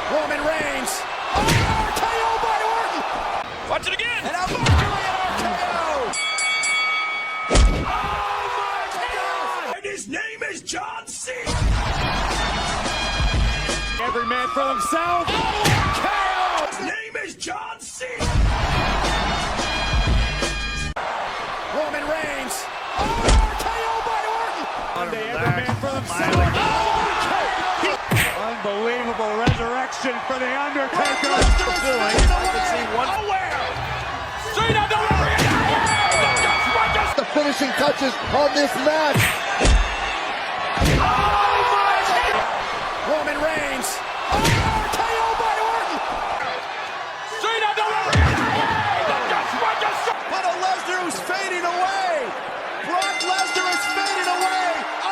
Roman Reigns. Oh, RKO by Orton. Watch it again. And a Mercury RKO. Oh my God! And his name is John Cena. Every man for himself. Oh, RKO. His name is John Cena. Roman Reigns. Oh, RKO by Orton. Monday, every man for himself. Oh, unbelievable resurrection for the Undertaker. I can see one. Nowhere. Cena delivery. The finishing touches on this match.